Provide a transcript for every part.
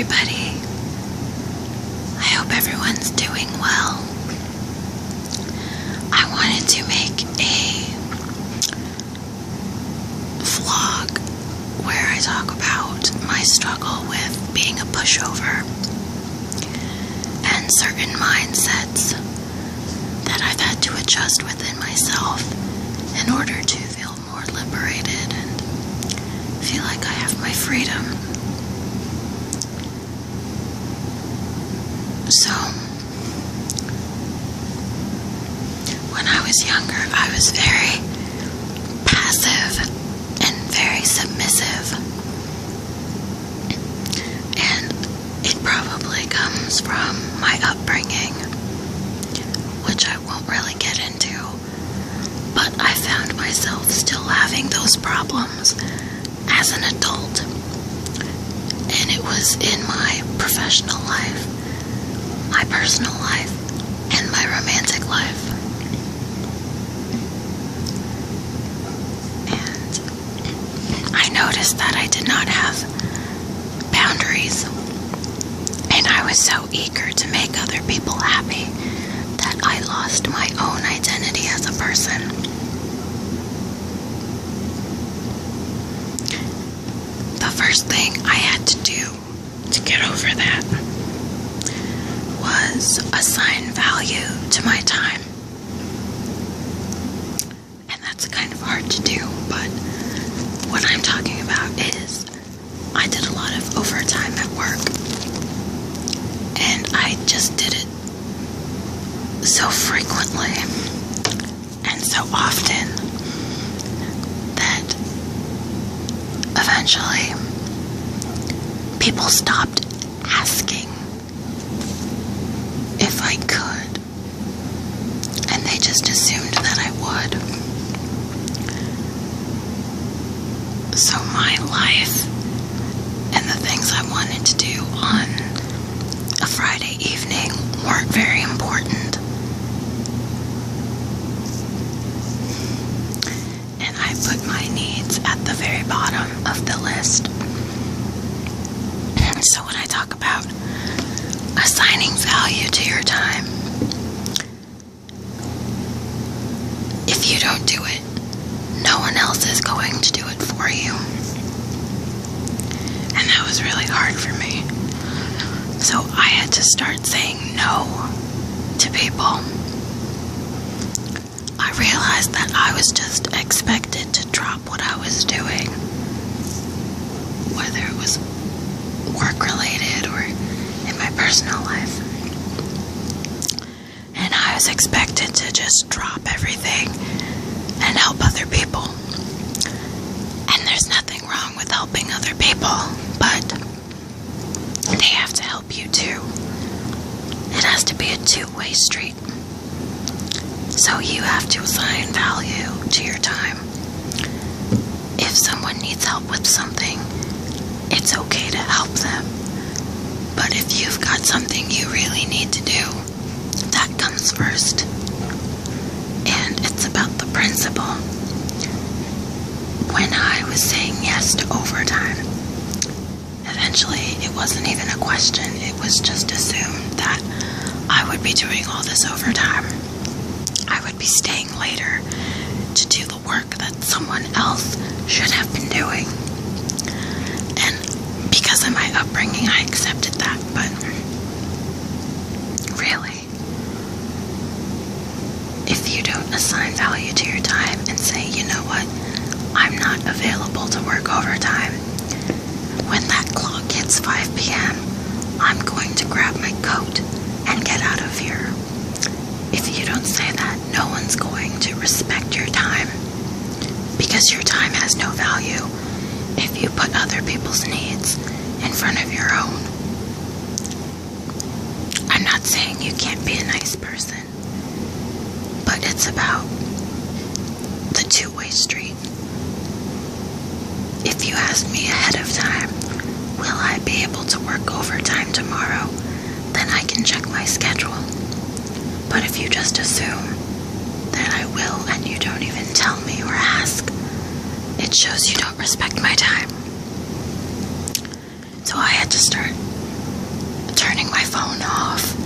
everybody. I hope everyone's doing well. I wanted to make a vlog where I talk about my struggle with being a pushover and certain mindsets that I've had to adjust within myself in order to feel more liberated and feel like I have my freedom. So, when I was younger, I was very passive and very submissive. And it probably comes from my upbringing, which I won't really get into. But I found myself still having those problems as an adult. And it was in my professional life, my personal life, and my romantic life. And I noticed that I did not have boundaries, and I was so eager to make other people happy that I lost my own identity as a person. The first thing I had to do to get over that was assign value to my time. And that's kind of hard to do, but what I'm talking about is I did a lot of overtime at work, and I just did it so frequently and so often that eventually people stopped asking if I could, and they just assumed that I would. So my life and the things I wanted to do on a Friday evening weren't very important. And I put my needs at the very bottom of the list. So when I talk about assigning value to your time, if you don't do it, no one else is going to do it for you. And that was really hard for me. So I had to start saying no to people. I realized that I was just expected to drop what I was doing, whether it was work-related or in my personal life. And I was expected to just drop everything and help other people. And there's nothing wrong with helping other people, but they have to help you too. It has to be a two-way street. So you have to assign value to your time. If someone needs help with something, it's okay to help them. But if you've got something you really need to do, that comes first. And it's about the principle. When I was saying yes to overtime, eventually it wasn't even a question. It was just assumed that I would be doing all this overtime. I would be staying later to do the work that someone else should have been doing. And because of my upbringing, I accepted that, but really, if you don't assign value to your time and say, you know what, I'm not available to work overtime, when that clock hits 5 p.m., I'm going to grab my coat and get out of here. If you don't say that, no one's going to respect your time, because your time has no value if you put other people's needs in front of your own. I'm not saying you can't be a nice person, but it's about the two-way street. If you ask me ahead of time, will I be able to work overtime tomorrow, then I can check my schedule. But if you just assume that I will and you don't even tell me or ask, it shows you don't respect my time. So I had to start turning my phone off.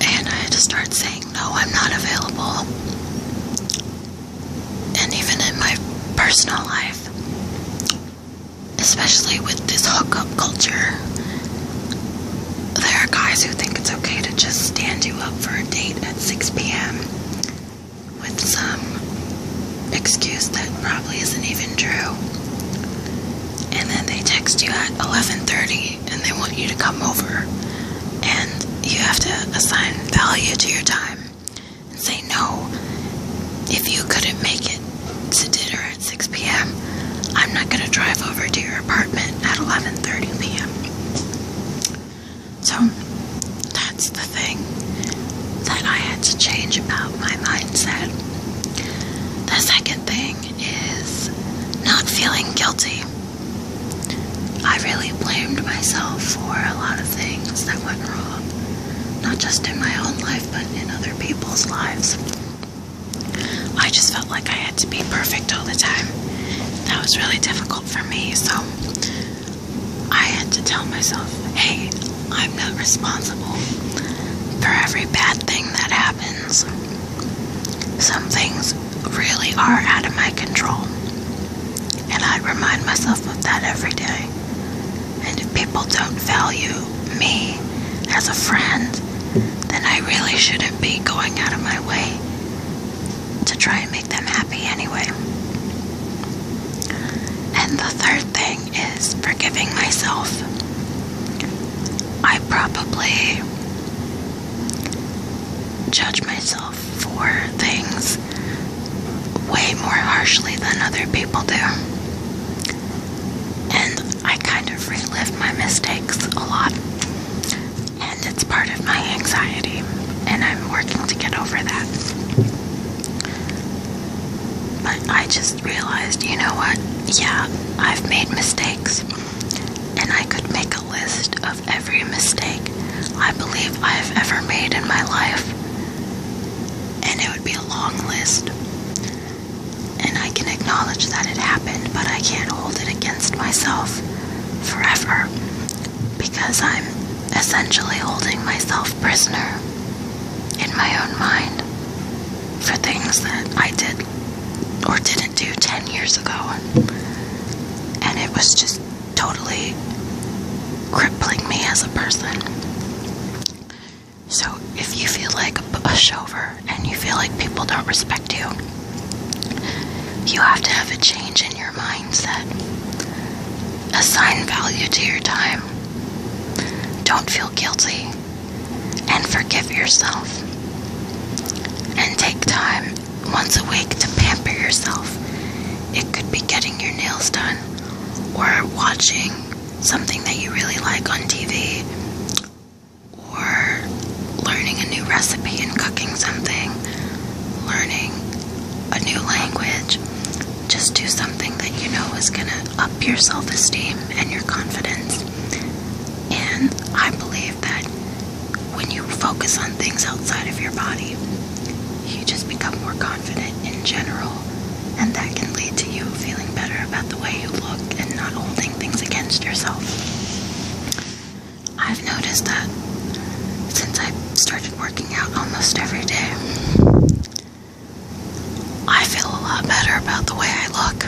And I had to start saying, no, I'm not available. And even in my personal life, especially with this hookup culture, there are guys who think it's okay to just stand you up for a date at 6 p.m. with some excuse that probably isn't even true. And then they text you at 11:30 and they want you to come over. And you have to assign value to your time and say, no, if you couldn't make it to dinner at 6 p.m., I'm not going to drive over to your apartment at 11:30 p.m. So that's the thing that I had to change about my mindset. The second thing is not feeling guilty. I really blamed myself for a lot of things that went wrong, not just in my own life, but in other people's lives. I just felt like I had to be perfect all the time. That was really difficult for me, so I had to tell myself, hey, I'm not responsible for every bad thing that happens. Some things really are out of my control, and I remind myself of that every day. And if people don't value me as a friend, then I really shouldn't be going out of my way to try and make them happy anyway. And the third thing is forgiving myself. I probably judge myself for things way more harshly than other people do. And I kind of relive my mistakes a lot. And it's part of my anxiety. And I'm working to get over that. But I just realized, you know what? Yeah, I've made mistakes. And I could make a list of every mistake I believe I've ever made in my life. And it would be a long list. And I can acknowledge that it happened, but I can't hold it against myself forever. Because I'm essentially holding myself prisoner in my own mind for things that I did or didn't do 10 years ago. And it was just totally crippling me as a person. So if you feel like a pushover and you feel like people don't respect you, you have to have a change in your mindset. Assign value to your time. Don't feel guilty. And forgive yourself. And take time once a week to pamper yourself. It could be getting your nails done, or watching something that you really like on TV, or learning a new recipe and cooking something, learning a new language. Just do something that you know is going to up your self-esteem and your confidence. And I believe that when you focus on things outside of your body, you just become more confident in general, and that can lead to you feeling better about the way you look and not holding things against yourself. I've noticed that since I started working out almost every day, I feel a lot better about the way I look.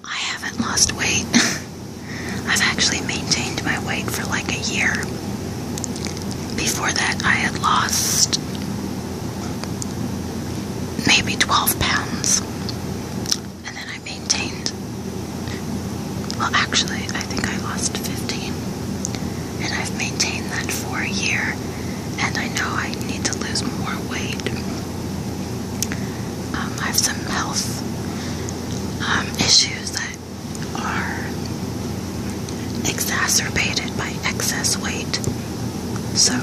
I haven't lost weight. I've actually maintained my weight for like a year. Before that, I had lost maybe 12 pounds. And then I maintained, well, actually, I think I lost 15. And I've maintained that for a year. And I know I need to lose more weight. I have some health issues that are exacerbated by excess weight. So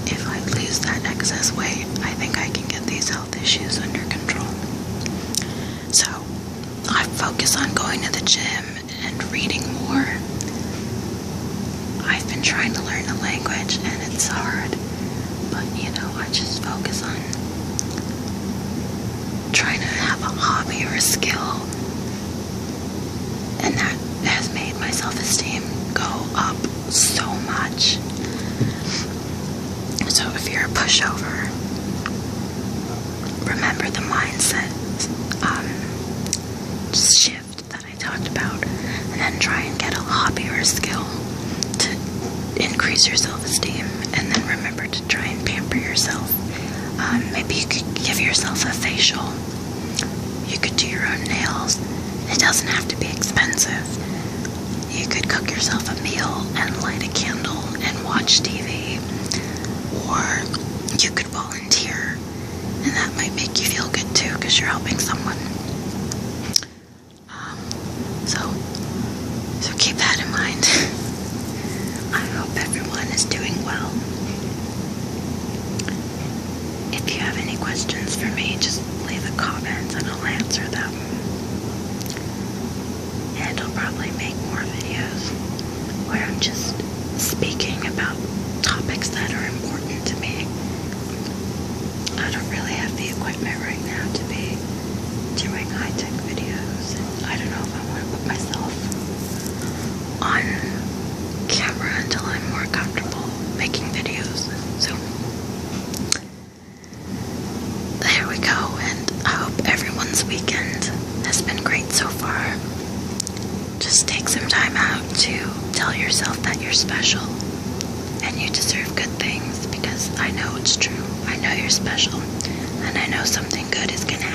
if I lose that excess weight, I think I can get these health issues under control. So I focus on going to the gym and reading more. I've been trying to learn a language and it's hard, but I just focus on trying to have a hobby or a skill, and that has made my self-esteem go up so much. and try and get a hobby or a skill to increase your self-esteem, and then remember to try and pamper yourself. Maybe you could give yourself a facial. You could do your own nails. It doesn't have to be expensive. You could cook yourself a meal and light a candle and watch TV. Or you could volunteer, and that might make you feel good too because you're helping someone. So keep that in mind. I hope everyone is doing well. If you have any questions for me, just leave a comment and I'll answer them. And I'll probably make more videos where I'm just speaking about topics that are important to me. I don't really have the equipment right now to be doing high-tech videos, and I don't know if I want to put myself on camera until I'm more comfortable making videos. So there we go, and I hope everyone's weekend has been great so far. Just take some time out to tell yourself that you're special and you deserve good things, because I know it's true. I know you're special, and I know something good is going to